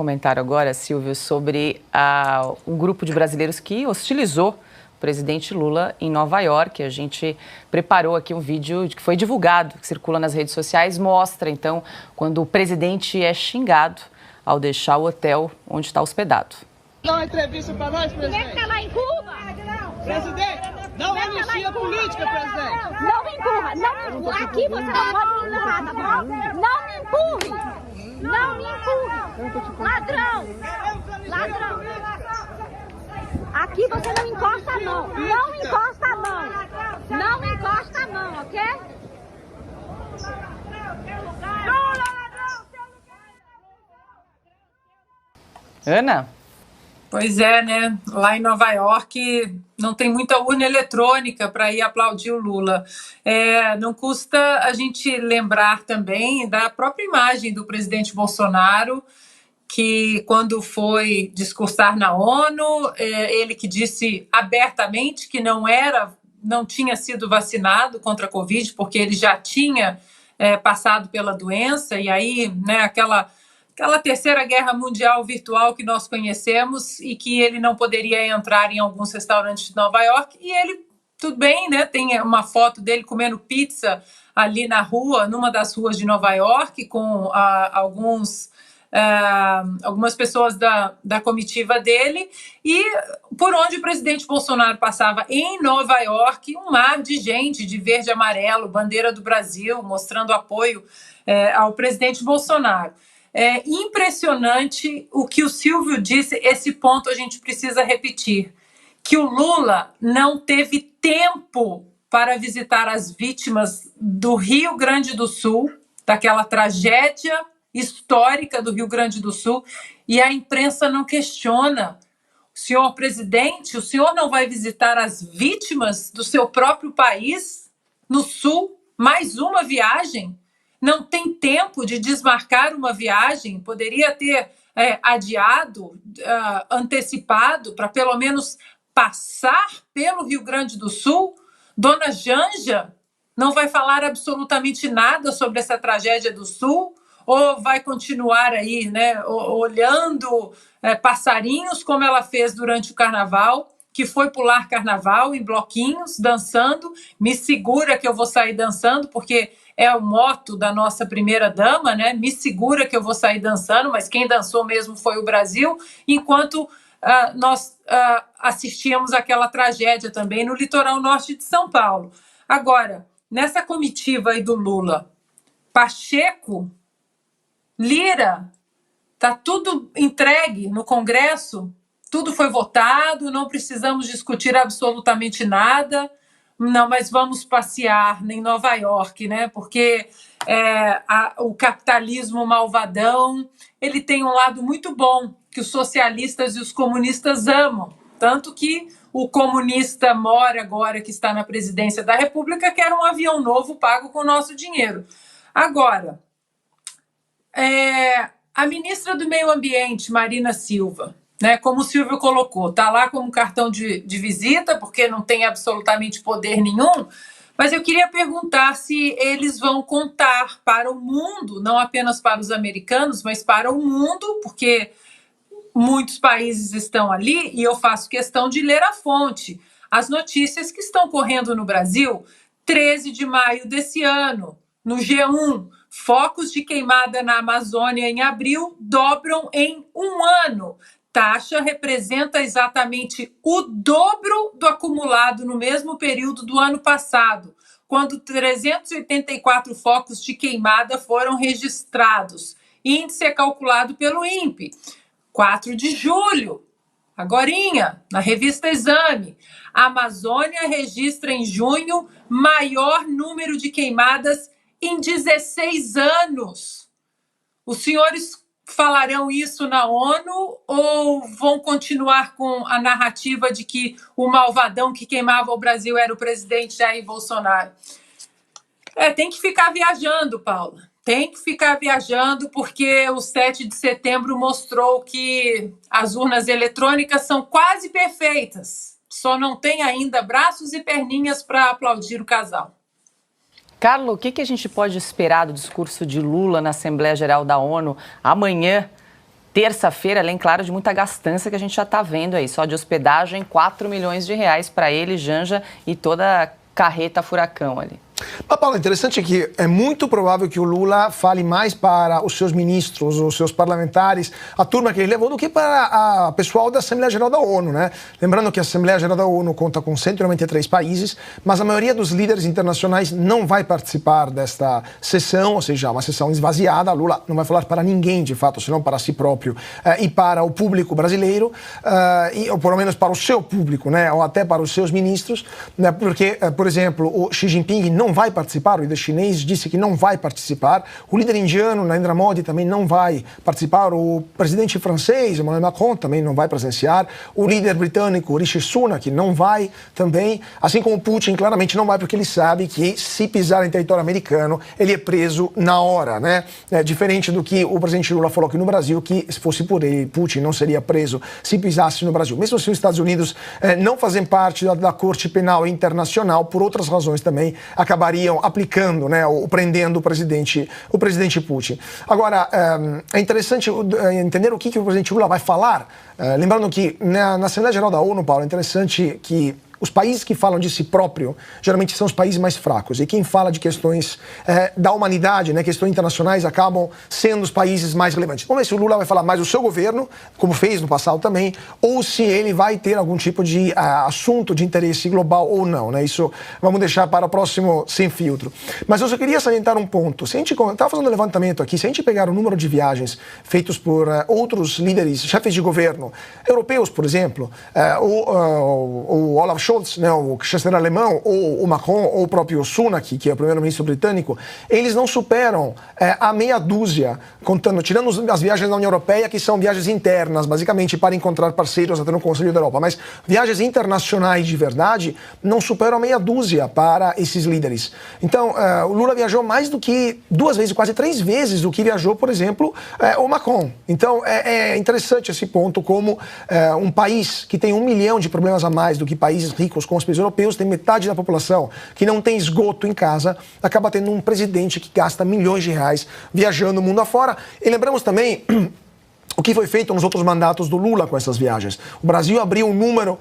comentário agora, Silvio, sobre um grupo de brasileiros que hostilizou o presidente Lula em Nova York. A gente preparou aqui um vídeo que foi divulgado, que circula nas redes sociais, mostra, então, quando o presidente é xingado ao deixar o hotel onde está hospedado. Dá uma entrevista para nós, presidente. Quer ficar lá em Cuba? Presidente, não anistia política, presidente. Não me empurra. Não, aqui você não pode me empurrar, tá bom? Não me empurre. Não me empurre. Ladrão. Ladrão. Aqui você não encosta a mão. Não encosta a mão. Não encosta a mão, ok? Ana? Pois é, né? Lá em Nova York não tem muita urna eletrônica para ir aplaudir o Lula. Não custa a gente lembrar também da própria imagem do presidente Bolsonaro, que quando foi discursar na ONU, ele que disse abertamente que não tinha sido vacinado contra a Covid, porque ele já tinha passado pela doença, e aí, né, aquela terceira guerra mundial virtual que nós conhecemos, e que ele não poderia entrar em alguns restaurantes de Nova York. E ele, tudo bem, né? Tem uma foto dele comendo pizza ali na rua, numa das ruas de Nova York, com algumas pessoas da comitiva dele, e por onde o presidente Bolsonaro passava em Nova York, um mar de gente de verde e amarelo, bandeira do Brasil, mostrando apoio ao presidente Bolsonaro. É impressionante o que o Silvio disse. Esse ponto a gente precisa repetir, que o Lula não teve tempo para visitar as vítimas do Rio Grande do Sul, daquela tragédia histórica do Rio Grande do Sul, e a imprensa não questiona. Senhor presidente, o senhor não vai visitar as vítimas do seu próprio país, no Sul? Mais uma viagem? Não tem tempo de desmarcar uma viagem? Poderia ter adiado, antecipado, para pelo menos passar pelo Rio Grande do Sul? Dona Janja não vai falar absolutamente nada sobre essa tragédia do Sul? Ou vai continuar aí, né, olhando passarinhos, como ela fez durante o carnaval, que foi pular carnaval em bloquinhos, dançando? Me segura que eu vou sair dançando, porque é o moto da nossa primeira-dama, né? Me segura que eu vou sair dançando, mas quem dançou mesmo foi o Brasil, enquanto nós assistíamos aquela tragédia também no litoral norte de São Paulo. Agora, nessa comitiva aí do Lula, Pacheco, Lira, está tudo entregue no Congresso, tudo foi votado, não precisamos discutir absolutamente nada. Não, mas vamos passear em Nova York, né? Porque o capitalismo malvadão, ele tem um lado muito bom, que os socialistas e os comunistas amam. Tanto que o comunista Mora, agora que está na presidência da República, quer um avião novo pago com o nosso dinheiro. Agora, a ministra do Meio Ambiente, Marina Silva, né, como o Silvio colocou, está lá como cartão de visita, porque não tem absolutamente poder nenhum, mas eu queria perguntar se eles vão contar para o mundo, não apenas para os americanos, mas para o mundo, porque muitos países estão ali, e eu faço questão de ler a fonte, as notícias que estão correndo no Brasil. 13 de maio desse ano, no G1, focos de queimada na Amazônia em abril dobram em um ano. Taxa representa exatamente o dobro do acumulado no mesmo período do ano passado, quando 384 focos de queimada foram registrados. Índice é calculado pelo INPE. 4 de julho, agorinha, na revista Exame, a Amazônia registra em junho maior número de queimadas em 16 anos. Os senhores falarão isso na ONU ou vão continuar com a narrativa de que o malvadão que queimava o Brasil era o presidente Jair Bolsonaro? Tem que ficar viajando, Paula. Tem que ficar viajando, porque o 7 de setembro mostrou que as urnas eletrônicas são quase perfeitas. Só não tem ainda braços e perninhas para aplaudir o casal. Carlo, o que a gente pode esperar do discurso de Lula na Assembleia Geral da ONU amanhã, terça-feira, além, claro, de muita gastança que a gente já está vendo aí. Só de hospedagem, R$4 milhões para ele, Janja e toda a carreta furacão ali. Mas, Paulo, interessante é que é muito provável que o Lula fale mais para os seus ministros, os seus parlamentares, a turma que ele levou, do que para o pessoal da Assembleia Geral da ONU, né? Lembrando que a Assembleia Geral da ONU conta com 193 países, mas a maioria dos líderes internacionais não vai participar desta sessão, ou seja, uma sessão esvaziada. Lula não vai falar para ninguém, de fato, senão para si próprio e para o público brasileiro, ou pelo menos para o seu público, né? Ou até para os seus ministros, né? Porque, por exemplo, o Xi Jinping não vai participar, o líder chinês disse que não vai participar, o líder indiano, Narendra Modi, também não vai participar, o presidente francês, Emmanuel Macron, também não vai presenciar, o líder britânico, Rishi Sunak, não vai também, assim como Putin, claramente não vai, porque ele sabe que se pisar em território americano, ele é preso na hora, né? Diferente do que o presidente Lula falou aqui no Brasil, que se fosse por ele, Putin não seria preso se pisasse no Brasil. Mesmo se os Estados Unidos não fazem parte da Corte Penal Internacional, por outras razões também, acabariam aplicando, né, ou prendendo o presidente Putin. Agora, é interessante entender o que o presidente Lula vai falar. Lembrando que na Assembleia Geral da ONU, Paulo, é interessante que os países que falam de si próprio, geralmente são os países mais fracos. E quem fala de questões da humanidade, né, questões internacionais, acabam sendo os países mais relevantes. Vamos ver se o Lula vai falar mais do seu governo, como fez no passado também, ou se ele vai ter algum tipo de assunto de interesse global ou não, né? Isso vamos deixar para o próximo Sem Filtro. Mas eu só queria salientar um ponto. Se a gente estava fazendo um levantamento aqui, se a gente pegar o número de viagens feitos por outros líderes, chefes de governo, europeus, por exemplo, o Olaf Scholz, né, o chanceler alemão, ou o Macron, ou o próprio Sunak, que é o primeiro-ministro britânico, eles não superam a meia dúzia, tirando as viagens da União Europeia, que são viagens internas, basicamente para encontrar parceiros até no Conselho da Europa, mas viagens internacionais de verdade não superam a meia dúzia para esses líderes. Então, o Lula viajou mais do que 2 vezes, quase 3 vezes do que viajou, por exemplo, o Macron. Então, é interessante esse ponto, como um país que tem 1 milhão de problemas a mais do que países ricos como os países europeus, tem metade da população que não tem esgoto em casa, acaba tendo um presidente que gasta milhões de reais viajando o mundo afora. E lembramos também o que foi feito nos outros mandatos do Lula com essas viagens. O Brasil abriu um número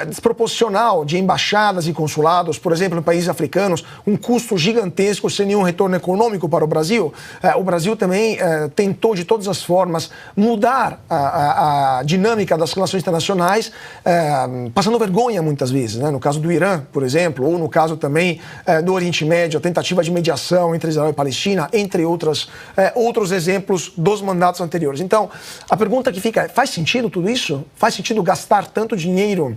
desproporcional de embaixadas e consulados, por exemplo, em países africanos, um custo gigantesco, sem nenhum retorno econômico para o Brasil. O Brasil também tentou, de todas as formas, mudar a dinâmica das relações internacionais, passando vergonha muitas vezes, né? No caso do Irã, por exemplo, ou no caso também do Oriente Médio, a tentativa de mediação entre Israel e Palestina, entre outros exemplos dos mandatos anteriores. Então, a pergunta que fica é, faz sentido tudo isso? Faz sentido gastar tanto dinheiro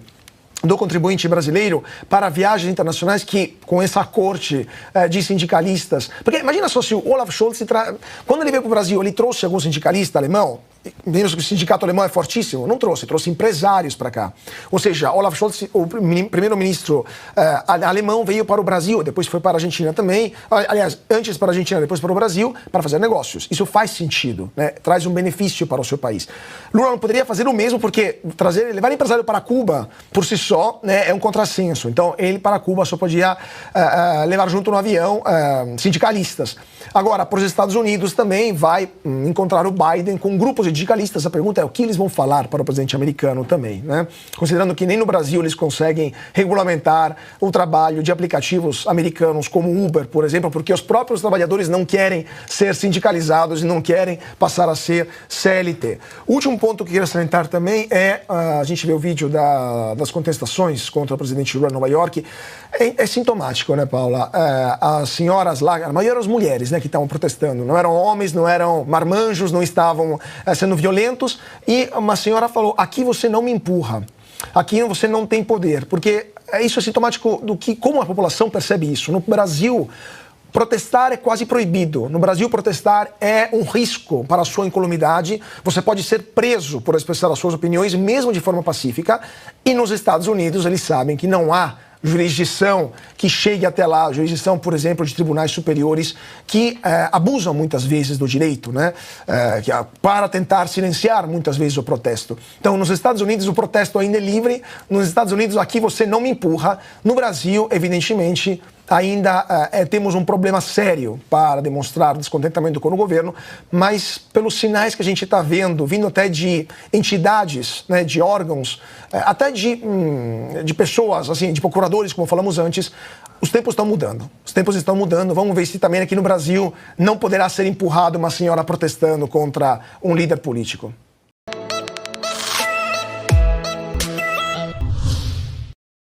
do contribuinte brasileiro para viagens internacionais que, com essa corte de sindicalistas... Porque imagina só se o Olaf Scholz, quando ele veio para o Brasil, ele trouxe algum sindicalista alemão? Vimos que o sindicato alemão é fortíssimo. Não trouxe empresários para cá. Ou seja, Olaf Scholz, o primeiro-ministro alemão, veio para o Brasil, depois foi para a Argentina também. Aliás, antes para a Argentina, depois para o Brasil, para fazer negócios. Isso faz sentido, né? Traz um benefício para o seu país. Lula não poderia fazer o mesmo, porque levar empresário para Cuba, por si só, né, é um contrassenso. Então, ele para Cuba só podia levar junto no avião sindicalistas. Agora, para os Estados Unidos também vai encontrar o Biden com grupos de sindicalistas. A pergunta é o que eles vão falar para o presidente americano também, né? Considerando que nem no Brasil eles conseguem regulamentar o trabalho de aplicativos americanos como Uber, por exemplo, porque os próprios trabalhadores não querem ser sindicalizados e não querem passar a ser CLT. O último ponto que eu queria salientar também é, a gente vê o vídeo das contestações contra o presidente Lula em Nova York, é sintomático, né, Paula? As senhoras lá, a maioria eram as mulheres, né, que estavam protestando, não eram homens, não eram marmanjos, não estavam sendo violentos, e uma senhora falou, aqui você não me empurra, aqui você não tem poder, porque isso é sintomático do que, como a população percebe isso. No Brasil, protestar é quase proibido. No Brasil, protestar é um risco para a sua incolumidade. Você pode ser preso por expressar as suas opiniões, mesmo de forma pacífica. E nos Estados Unidos, eles sabem que não há jurisdição que chegue até lá, jurisdição, por exemplo, de tribunais superiores que abusam muitas vezes do direito, né? Para tentar silenciar muitas vezes o protesto. Então, nos Estados Unidos o protesto ainda é livre, nos Estados Unidos aqui você não me empurra, no Brasil, evidentemente, ainda temos um problema sério para demonstrar descontentamento com o governo, mas pelos sinais que a gente está vendo, vindo até de entidades, né, de órgãos, até de pessoas, assim, de procuradores, como falamos antes, os tempos estão mudando. Os tempos estão mudando. Vamos ver se também aqui no Brasil não poderá ser empurrado uma senhora protestando contra um líder político.